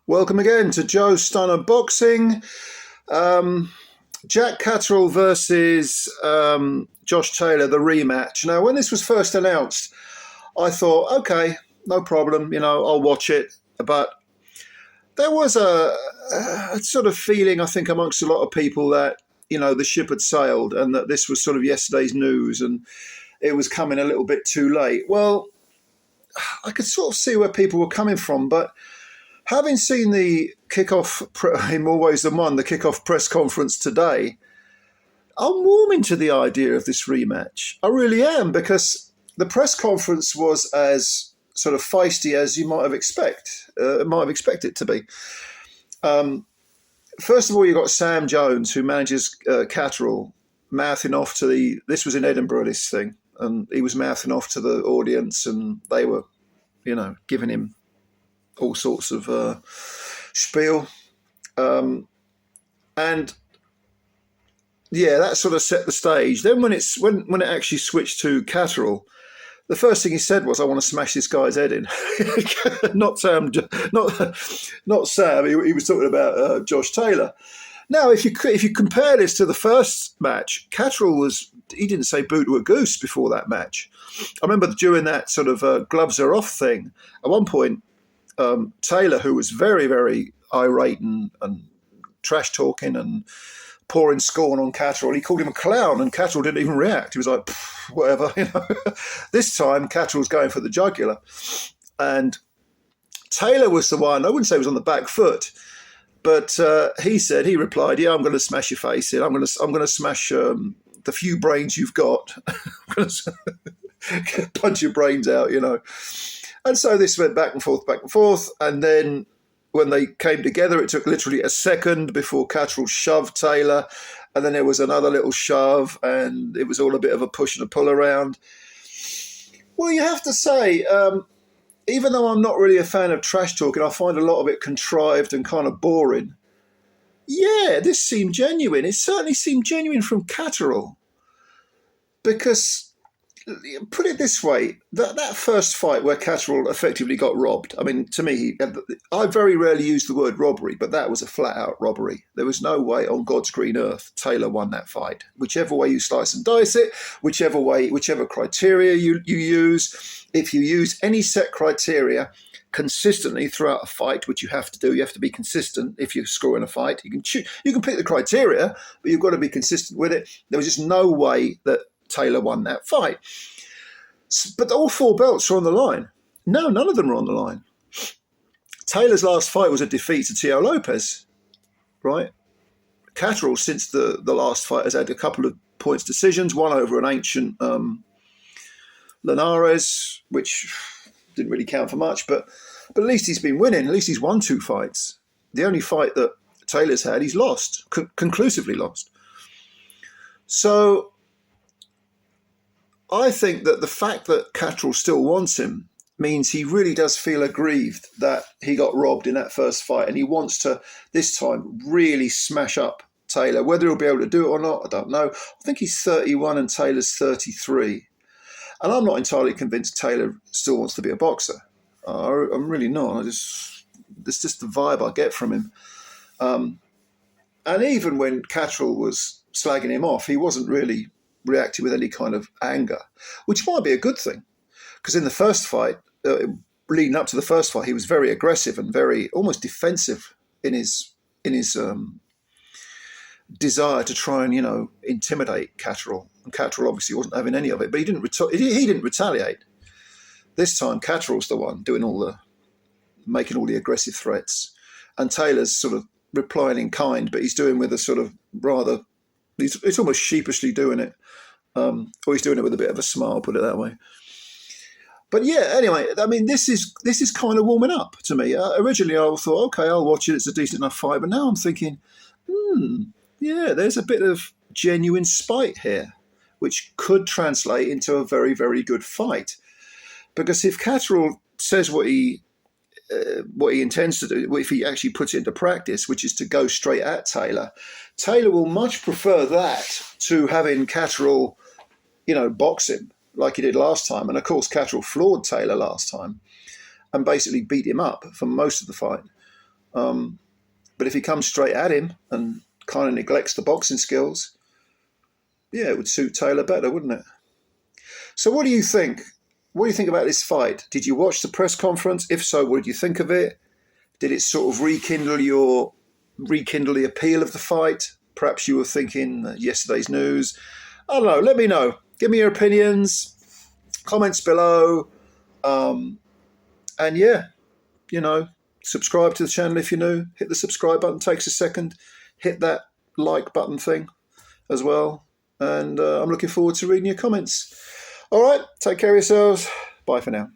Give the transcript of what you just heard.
Welcome again to Joe Stunner Boxing. Jack Catterall versus Josh Taylor, the rematch. Now, when this was first announced, I thought, okay, no problem, I'll watch it. But there was a sort of feeling, I think, amongst a lot of people that, the ship had sailed and that this was sort of yesterday's news and it was coming a little bit too late. Well, I could sort of see where people were coming from, but having seen the kickoff, in more ways than one, the kickoff press conference today, I'm warming to the idea of this rematch. I really am, because the press conference was as sort of feisty as you might have expected it to be. First of all, you got Sam Jones, who manages Catterall, mouthing off to this was in Edinburgh, this thing, and he was mouthing off to the audience, and they were, giving him all sorts of spiel. And yeah, that sort of set the stage. Then when it actually switched to Catterall, the first thing he said was, "I want to smash this guy's head in." Not Sam. Not Sam. He was talking about Josh Taylor. Now, if you compare this to the first match, Catterall he didn't say boot to a goose before that match. I remember during that sort of gloves are off thing, at one point, Taylor, who was very, very irate and trash talking and pouring scorn on Catterall, he called him a clown, and Catterall didn't even react. He was like, whatever, This time, Catterall's going for the jugular, and Taylor was the one. I wouldn't say he was on the back foot, but he replied, "Yeah, I'm going to smash your face in. I'm going to smash the few brains you've got. I'm going to punch your brains out, And so this went back and forth. And then when they came together, it took literally a second before Catterall shoved Taylor. And then there was another little shove, and it was all a bit of a push and a pull around. Well, you have to say, even though I'm not really a fan of trash talking, I find a lot of it contrived and kind of boring. Yeah, this seemed genuine. It certainly seemed genuine from Catterall. Because, put it this way, that first fight where Catterall effectively got robbed, I mean, to me, I very rarely use the word robbery, but that was a flat-out robbery. There was no way on God's green earth Taylor won that fight. Whichever way you slice and dice it, whichever criteria you use, if you use any set criteria consistently throughout a fight, which you have to do, you have to be consistent if you're scoring a fight. You can pick the criteria, but you've got to be consistent with it. There was just no way that Taylor won that fight. But all four belts are on the line. No, none of them are on the line. Taylor's last fight was a defeat to Teo Lopez, right? Catterall, since the last fight, has had a couple of points decisions, one over an ancient Linares, which didn't really count for much, but at least he's been winning. At least he's won two fights. The only fight that Taylor's had, he's lost, conclusively lost. So I think that the fact that Catterall still wants him means he really does feel aggrieved that he got robbed in that first fight, and he wants to, this time, really smash up Taylor. Whether he'll be able to do it or not, I don't know. I think he's 31 and Taylor's 33. And I'm not entirely convinced Taylor still wants to be a boxer. I'm really not. It's just the vibe I get from him. And even when Catterall was slagging him off, he wasn't really reacted with any kind of anger, which might be a good thing, because in the first fight, leading up to the first fight, he was very aggressive and very almost defensive in his desire to try and intimidate Catterall. And Catterall obviously wasn't having any of it, but he didn't retaliate. This time, Catterall's the one making all the aggressive threats, and Taylor's sort of replying in kind, but he's doing with a sort of rather. It's almost sheepishly doing it, or he's doing it with a bit of a smile, put it that way. But yeah, anyway, I mean, this is kind of warming up to me. Originally, I thought, okay, I'll watch it. It's a decent enough fight, but now I'm thinking, yeah, there's a bit of genuine spite here, which could translate into a very, very good fight. Because if Catterall says what he intends to do, if he actually puts it into practice, which is to go straight at Taylor, Taylor will much prefer that to having Catterall, box him like he did last time. And of course, Catterall floored Taylor last time and basically beat him up for most of the fight. But if he comes straight at him and kind of neglects the boxing skills, yeah, it would suit Taylor better, wouldn't it? So what do you think? What do you think about this fight? Did you watch the press conference? If so, what did you think of it? Did it sort of rekindle the appeal of the fight? Perhaps you were thinking yesterday's news. I don't know. Let me know. Give me your opinions. Comments below. And yeah, subscribe to the channel if you're new. Hit the subscribe button. Takes a second. Hit that like button thing as well. And I'm looking forward to reading your comments. All right. Take care of yourselves. Bye for now.